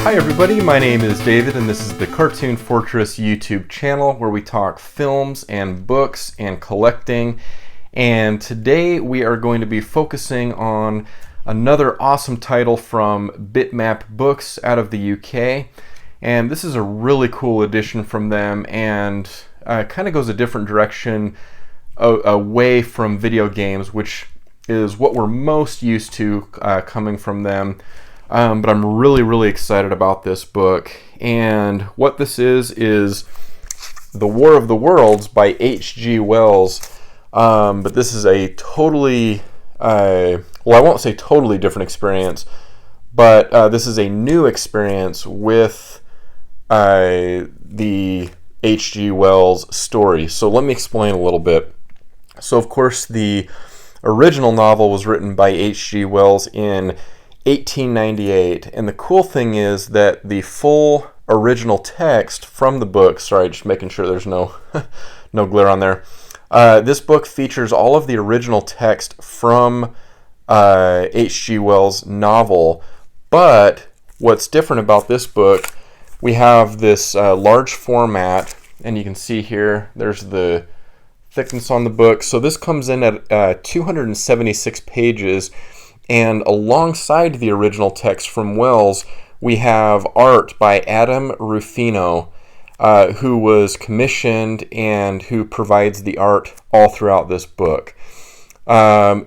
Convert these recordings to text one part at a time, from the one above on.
Hi everybody, my name is David and this is the Cartoon Fortress YouTube channel where we talk films and books and collecting. And today we are going to be focusing on another awesome title from Bitmap Books out of the UK. And this is a really cool edition from them and kind of goes a different direction away from video games, which is what we're most used to coming from them. But I'm really excited about this book. And what this is The War of the Worlds by H.G. Wells. But this is a totally, well, I won't say totally different experience, but this is a new experience with the H.G. Wells story. So let me explain a little bit. So of course the original novel was written by H.G. Wells in 1898, and the cool thing is that the full original text from the book, sorry, just making sure there's no no glare on there, this book features all of the original text from H.G. Wells' novel, but what's different about this book, we have this large format, and you can see here there's the thickness on the book. So this comes in at 276 pages, and alongside the original text from Wells, we have art by Adam Rufino, who was commissioned and who provides the art all throughout this book. So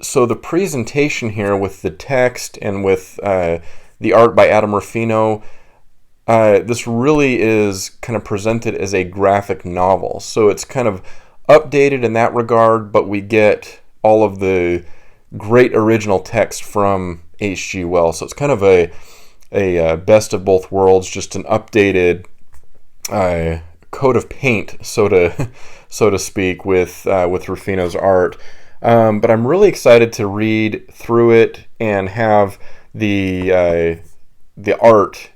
the presentation here with the text and with the art by Adam Rufino, this really is kind of presented as a graphic novel. So it's kind of updated in that regard, but we get all of the great original text from H.G. Wells. So it's kind of a best of both worlds, just an updated coat of paint, so to speak, with Rufino's art. But I'm really excited to read through it and have the art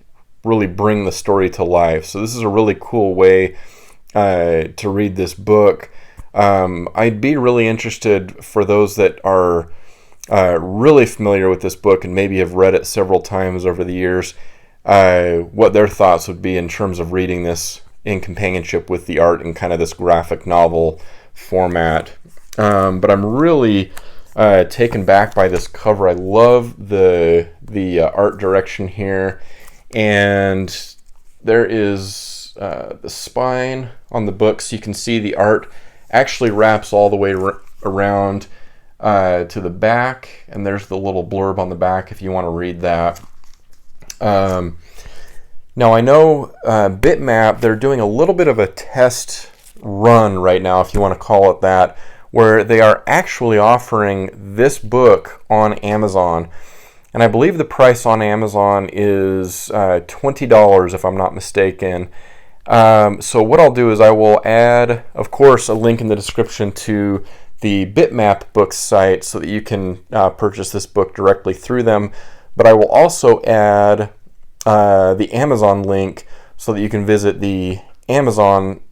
really bring the story to life. So this is a really cool way to read this book. I'd be really interested for those that are really familiar with this book and maybe have read it several times over the years, what their thoughts would be in terms of reading this in companionship with the art and kind of this graphic novel format. But I'm really taken back by this cover. I love the art direction here, and there is the spine on the book, so you can see the art actually wraps all the way around to the back, and there's the little blurb on the back if you want to read that. Now I know Bitmap, they're doing a little bit of a test run right now, if you want to call it that, where they are actually offering this book on Amazon, and I believe the price on Amazon is $20 if I'm not mistaken. So what I'll do is I will add, of course, a link in the description to the Bitmap Books site so that you can purchase this book directly through them. But I will also add the Amazon link so that you can visit the Amazon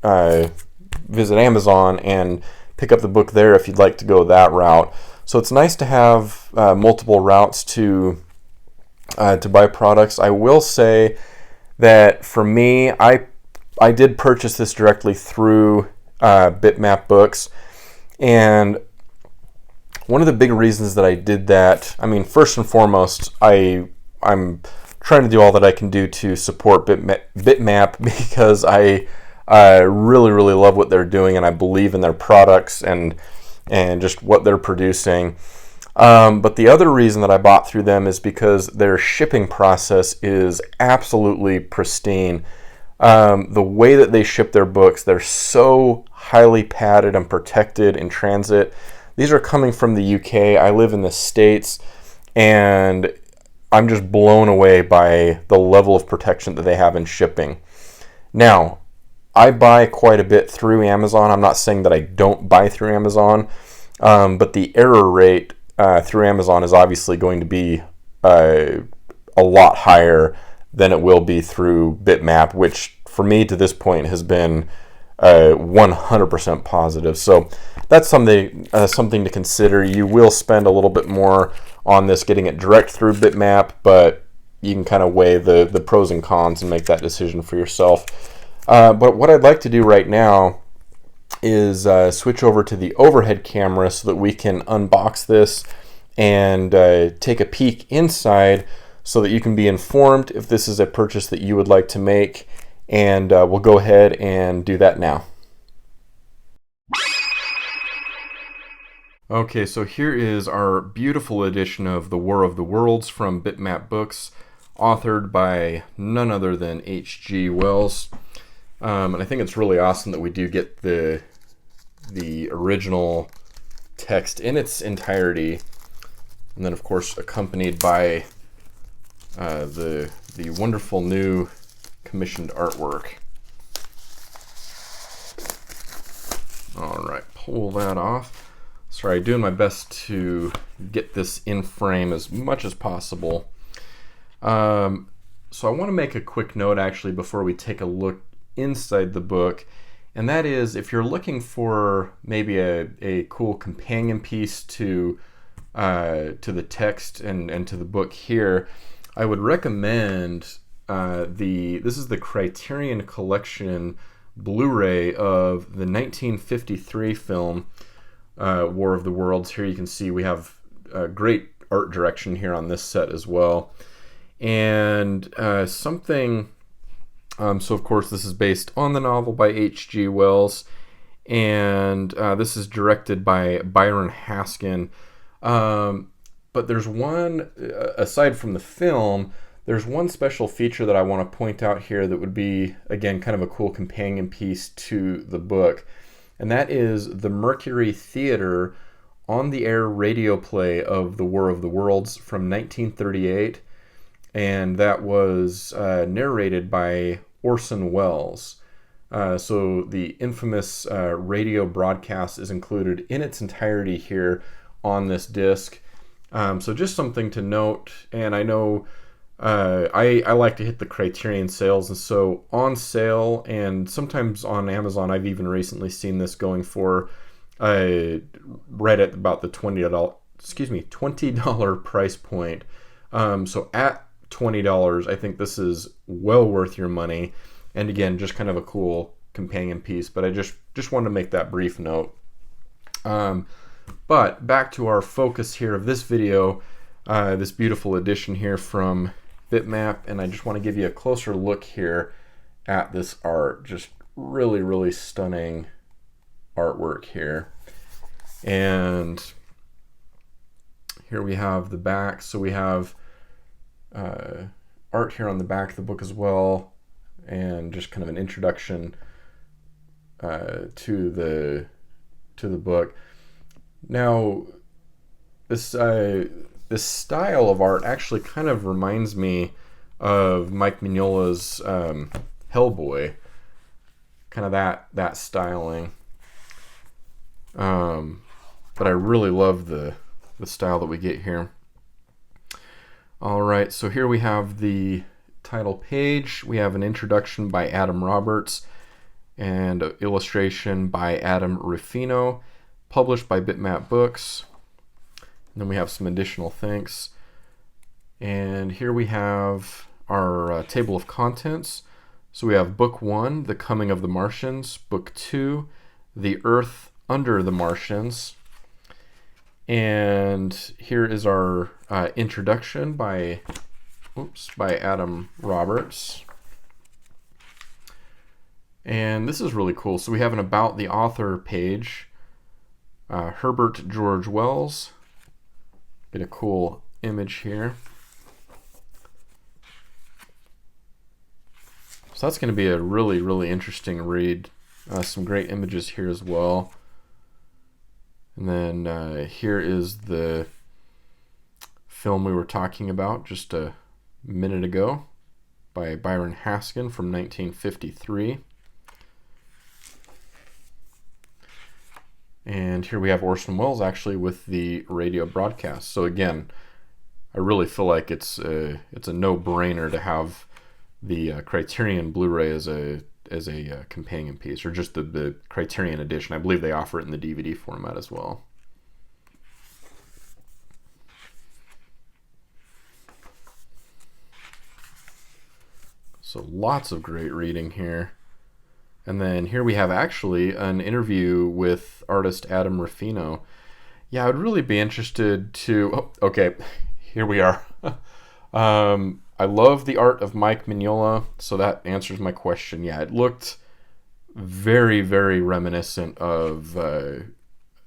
and pick up the book there if you'd like to go that route. So it's nice to have multiple routes to buy products. I will say that for me, I did purchase this directly through Bitmap Books, and one of the big reasons that I did that, I mean, first and foremost, I'm trying to do all that I can do to support Bitmap because I really love what they're doing, and I believe in their products and just what they're producing. But the other reason that I bought through them is because their shipping process is absolutely pristine. The way that they ship their books, they're so highly padded and protected in transit. These are coming from the UK. I live in the States, and I'm just blown away by the level of protection that they have in shipping. Now, I buy quite a bit through Amazon. I'm not saying that I don't buy through Amazon, but the error rate through Amazon is obviously going to be a lot higher than it will be through Bitmap, which for me to this point has been 100% positive. So that's something to consider. You will spend a little bit more on this getting it direct through Bitmap, but you can kind of weigh the pros and cons and make that decision for yourself. But what I'd like to do right now is switch over to the overhead camera so that we can unbox this and take a peek inside so that you can be informed if this is a purchase that you would like to make. And we'll go ahead and do that now. Okay, so here is our beautiful edition of The War of the Worlds from Bitmap Books, authored by none other than H.G. Wells. And I think it's really awesome that we do get the original text in its entirety, and then of course accompanied by the wonderful new commissioned artwork. All right, pull that off. Sorry, doing my best to get this in frame as much as possible. So I want to make a quick note actually before we take a look inside the book, and that is if you're looking for maybe a cool companion piece to the text and to the book here, I would recommend this is the Criterion Collection Blu-ray of the 1953 film War of the Worlds. Here you can see we have great art direction here on this set as well. And so of course this is based on the novel by H.G. Wells, and this is directed by Byron Haskin. But there's one, aside from the film, there's one special feature that I want to point out here that would be, again, kind of a cool companion piece to the book. And that is the Mercury Theater on-the-air radio play of The War of the Worlds from 1938. And that was narrated by Orson Welles. So the infamous radio broadcast is included in its entirety here on this disc. So just something to note. And I know I like to hit the Criterion sales, and so on sale and sometimes on Amazon, I've even recently seen this going for right at about the $20 price point. So at $20, I think this is well worth your money. And again, just kind of a cool companion piece, but I just wanted to make that brief note. But back to our focus here of this video, this beautiful edition here from Bitmap, and I just want to give you a closer look here at this art. Just really, really stunning artwork here. And here we have the back. So we have art here on the back of the book as well, and just kind of an introduction to the book. Now, this style of art actually kind of reminds me of Mike Mignola's Hellboy, kind of that styling. But I really love the style that we get here. All right, so here we have the title page. We have an introduction by Adam Roberts and an illustration by Adam Rufino, published by Bitmap Books. And then we have some additional thanks. And here we have our table of contents. So we have Book 1, The Coming of the Martians. Book 2, The Earth Under the Martians. And here is our introduction by Adam Roberts. And this is really cool. So we have an About the Author page. Herbert George Wells. Get a cool image here. So that's going to be a really, really interesting read. Some great images here as well. And then here is the film we were talking about just a minute ago by Byron Haskin from 1953. And here we have Orson Welles actually with the radio broadcast. So again, I really feel like it's a no-brainer to have the Criterion Blu-ray as a companion piece, or just the Criterion edition. I believe they offer it in the DVD format as well. So lots of great reading here. And then here we have actually an interview with artist Adam Rufino. Yeah, I would really be interested to... Oh, okay, here we are. I love the art of Mike Mignola, so that answers my question. Yeah, it looked very, very reminiscent of the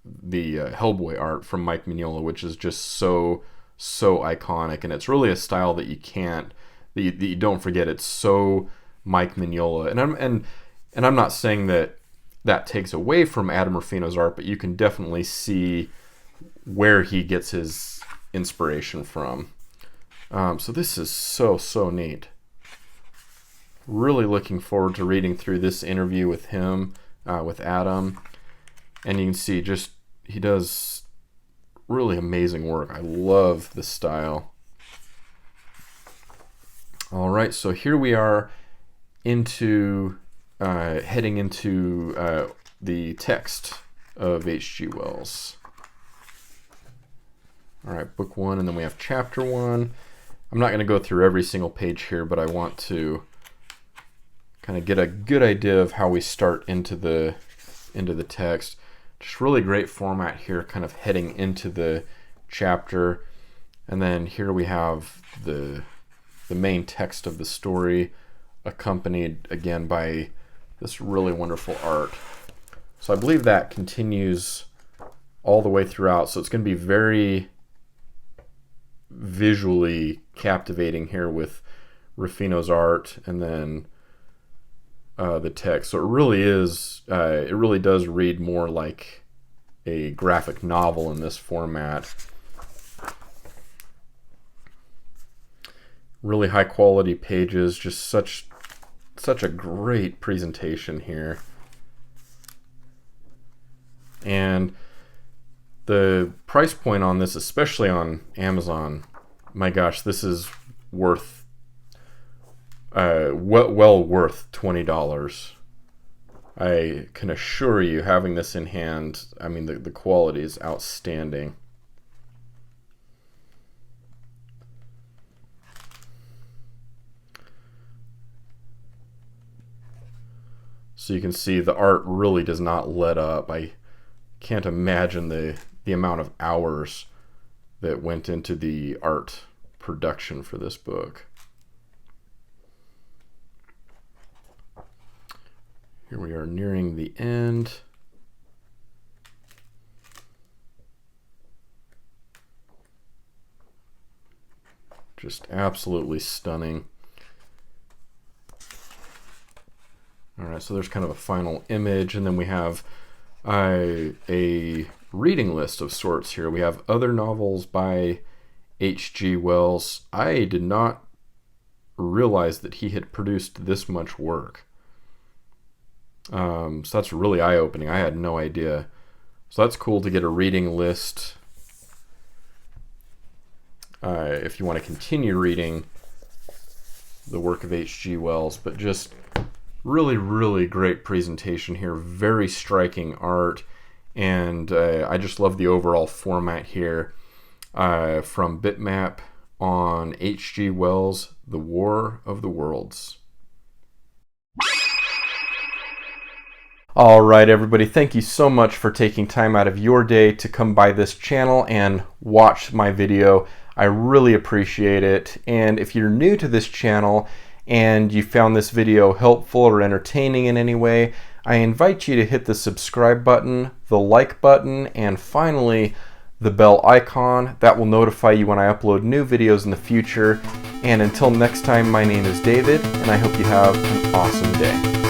Hellboy art from Mike Mignola, which is just so iconic. And it's really a style that you don't forget. It's so Mike Mignola. And I'm not saying that takes away from Adam Rufino's art, but you can definitely see where he gets his inspiration from. So this is so neat. Really looking forward to reading through this interview with him, with Adam. And you can see just he does really amazing work. I love the style. All right, so here we are heading into the text of H.G. Wells. All right, book 1, and then we have chapter 1. I'm not going to go through every single page here, but I want to kind of get a good idea of how we start into the text. Just really great format here, kind of heading into the chapter. And then here we have the main text of the story, accompanied again by this really wonderful art. So I believe that continues all the way throughout. So it's going to be very visually captivating here with Rufino's art and then the text. So it really does read more like a graphic novel in this format. Really high quality pages, just such a great presentation here. And the price point on this, especially on Amazon, my gosh, this is worth well worth $20. I can assure you, having this in hand, I mean, the quality is outstanding. So you can see the art really does not let up. I can't imagine the amount of hours that went into the art production for this book. Here we are nearing the end. Just absolutely stunning. All right, so there's kind of a final image, and then we have a reading list of sorts here. We have other novels by H.G. Wells. I did not realize that he had produced this much work. So that's really eye-opening. I had no idea. So that's cool to get a reading list if you want to continue reading the work of H.G. Wells. But just really great presentation here. Very striking art. And I just love the overall format here from Bitmap on H.G. Wells' The War of the Worlds. All right, everybody, thank you so much for taking time out of your day to come by this channel and watch my video. I really appreciate it. And if you're new to this channel and you found this video helpful or entertaining in any way, I invite you to hit the subscribe button, the like button, and finally the bell icon. That will notify you when I upload new videos in the future. And until next time, my name is David, and I hope you have an awesome day.